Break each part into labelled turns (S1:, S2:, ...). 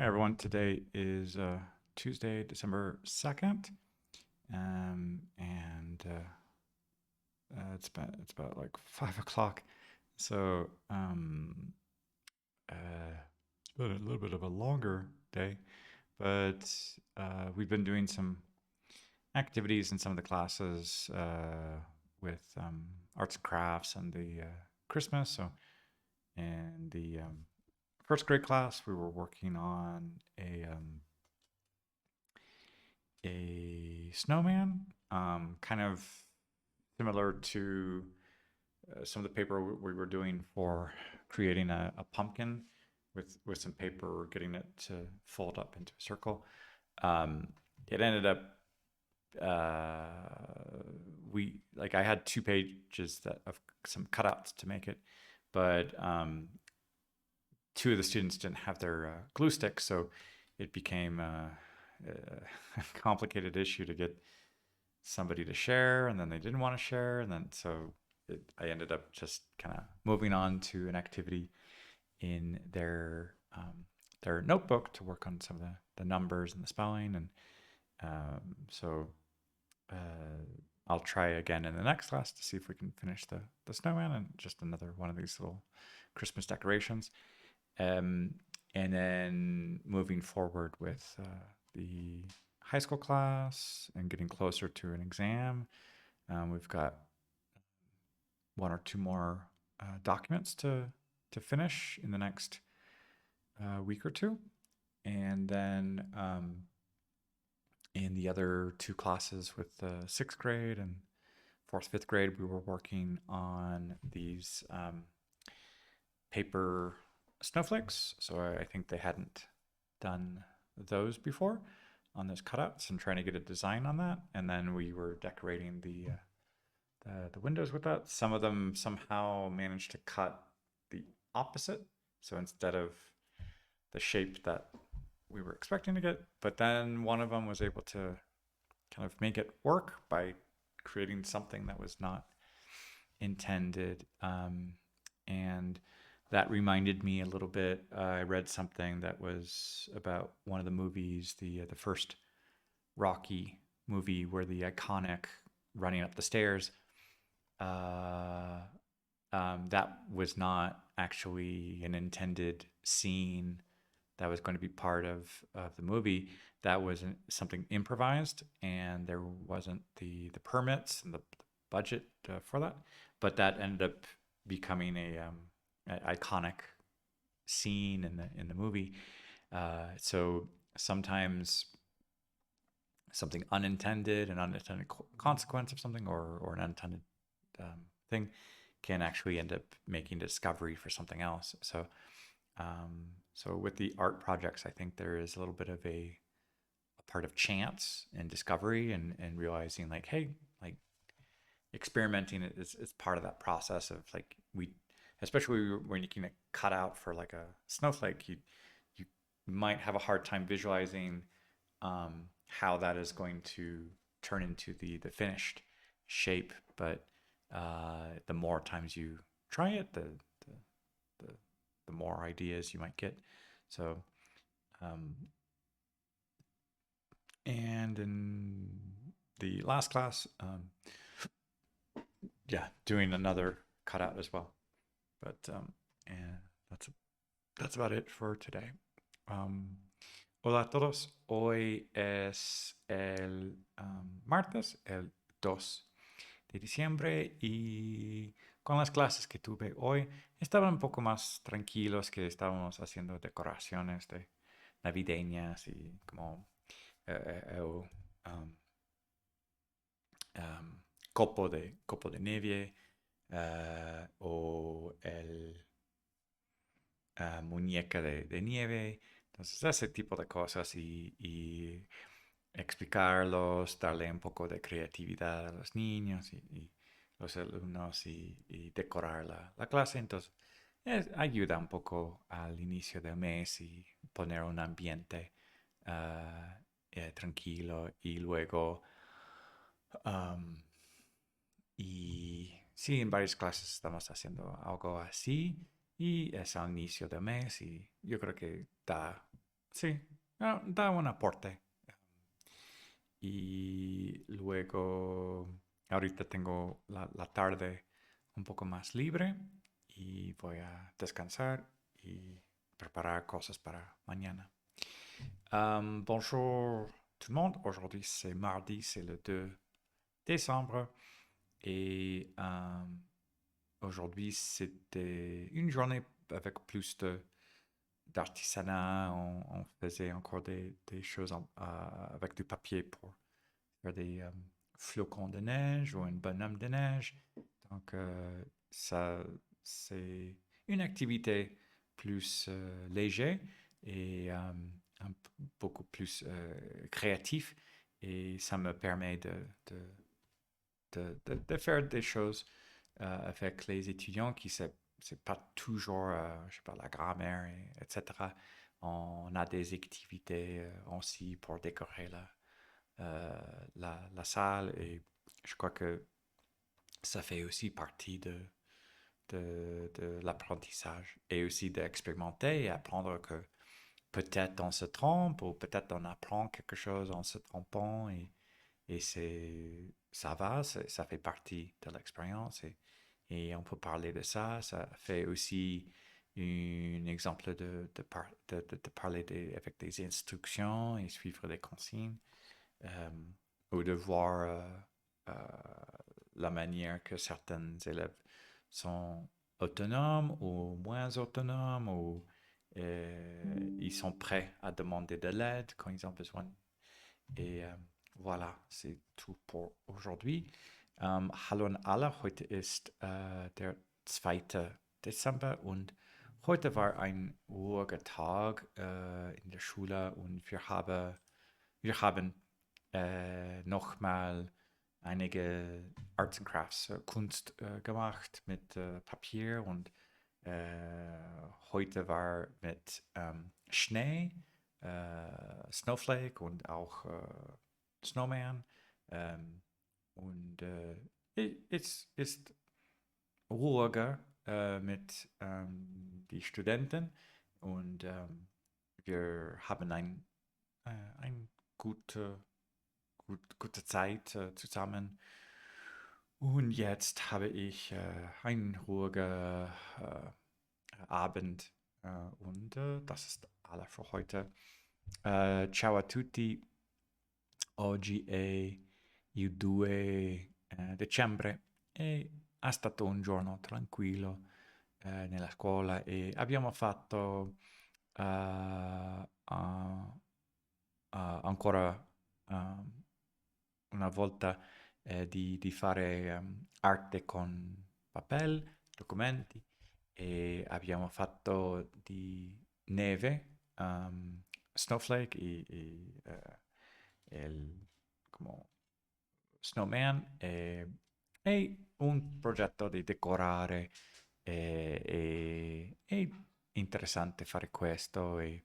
S1: Hi everyone. Today is Tuesday, December 2nd, and it's about like 5 o'clock. So it's been a little bit of a longer day, but we've been doing some activities in some of the classes with arts and crafts and the Christmas. So in the first grade class, we were working on a snowman, kind of similar to some of the paper we were doing for creating a pumpkin with some paper, getting it to fold up into a circle. Um, it ended up we like I had 2 pages of some cutouts to make it, but two of the students didn't have their glue sticks, so it became a complicated issue to get somebody to share, and then they didn't want to share, and then I ended up just kind of moving on to an activity in their notebook to work on some of the numbers and the spelling, and so I'll try again in the next class to see if we can finish the snowman and just another one of these little Christmas decorations. Um, and then moving forward with the high school class and getting closer to an exam. We've got one or two more documents to finish in the next week or two, and then in the other two classes with the sixth grade and fourth, fifth grade, we were working on these paper snowflakes. So I think they hadn't done those before on those cutouts and trying to get a design on that. And then we were decorating the windows with that. Some of them somehow managed to cut the opposite. So instead of the shape that we were expecting to get, but then one of them was able to kind of make it work by creating something that was not intended. And that reminded me a little bit. I read something that was about one of the movies, the first Rocky movie, where the iconic running up the stairs. Uh, that was not actually an intended scene that was going to be part of the movie. That was something improvised, and there wasn't the permits and the budget for that. But that ended up becoming a iconic scene in the movie. So sometimes something unintended, an unintended consequence of something, or an unintended thing, can actually end up making a discovery for something else. So with the art projects, I think there is a little bit of a part of chance and discovery, and realizing like, hey, like experimenting is part of that process of like especially when you can cut out for like a snowflake, you might have a hard time visualizing how that is going to turn into the finished shape. But the more times you try it, the the more ideas you might get. So and in the last class, yeah, doing another cutout as well. But and that's about it for today. Um, Hola a todos. Hoy es el martes, el 2 de diciembre, y con las clases que tuve hoy estaban un poco más tranquilos, que estábamos haciendo decoraciones navideñas y como el um, copo de nieve, o el muñeca de nieve. Entonces, ese tipo de cosas, y explicarlos, darle un poco de creatividad a los niños y los alumnos, y decorar la clase. Entonces, ayuda un poco al inicio del mes y poner un ambiente tranquilo. Y luego, um, y sí, en varias clases estamos haciendo algo así, y es al inicio del mes, y yo creo que da Sí, da un aporte. Y luego, ahorita tengo la tarde un poco más libre y voy a descansar y preparar cosas para mañana. Bonjour tout le monde, aujourd'hui c'est mardi, c'est le 2 décembre et aujourd'hui c'était une journée avec plus d'artisanat. On faisait encore des choses avec du papier pour faire des flocons de neige ou un bonhomme de neige. Donc, ça, c'est une activité plus légère et beaucoup plus créatif. Et ça me permet de faire des choses avec les étudiants qui c'est pas toujours, je sais pas, la grammaire, etc. On a des activités aussi pour décorer la salle et je crois que ça fait aussi partie de l'apprentissage et aussi d'expérimenter et apprendre que peut-être on se trompe ou peut-être on apprend quelque chose en se trompant et ça va, ça fait partie de l'expérience et on peut parler de ça. Ça fait aussi un exemple de parler avec des instructions et suivre des consignes euh, ou de voir la manière que certains élèves sont autonomes ou moins autonomes ou ils sont prêts à demander de l'aide quand ils ont besoin. Et voilà, c'est tout pour aujourd'hui. Hallo an alle, heute ist der 2. Dezember und heute war ein ruhiger Tag in der Schule und wir haben nochmal einige Arts and Crafts, Kunst gemacht mit Papier und heute war mit Schnee, Snowflake und auch Snowman. Ähm, und es ist ruhiger mit die Studenten und wir haben ein gute Zeit zusammen. Und jetzt habe ich einen ruhigen Abend und das ist alles für heute. Ciao a tutti. Oggi è il 2 dicembre e è stato un giorno tranquillo nella scuola e abbiamo fatto ancora una volta di fare arte con papel, documenti e abbiamo fatto di neve, snowflake come snowman e un progetto di decorare è interessante fare questo e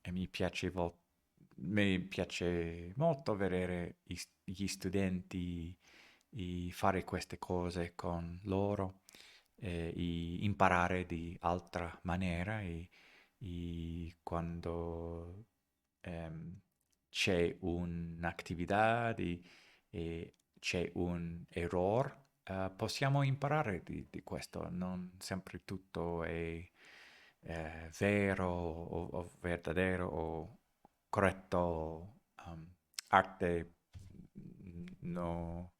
S1: mi piace molto vedere gli studenti fare queste cose con loro imparare di altra maniera quando ehm, c'è un'attività e c'è un errore, possiamo imparare di questo. Non sempre tutto è vero o verdadero o corretto. Arte no,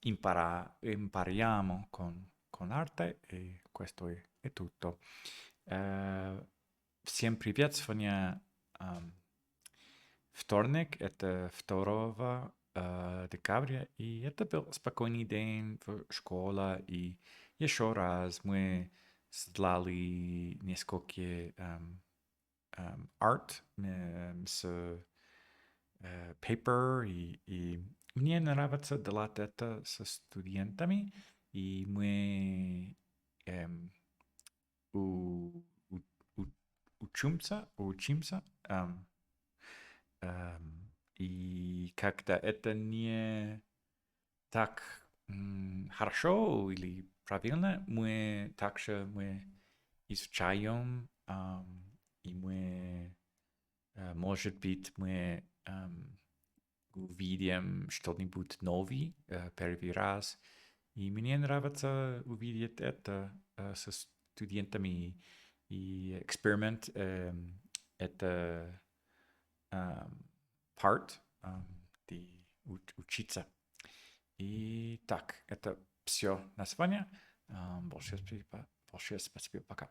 S1: impariamo con arte e questo è tutto. Всем привет! Сегодня вторник, это 2 декабря, и это был спокойный день в школе, и еще раз мы сделали несколько арт с paper, и мне нравится делать это со студентами, и мы у- у- у- учимся, и когда это не так хорошо или правильно, мы изучаем, и мы
S2: Может быть, мы увидим что-нибудь новый первый раз. И мне нравится увидеть это со студентами. И эксперимент это part, где учиться. И так, это все на сегодня. Большое спасибо, пока.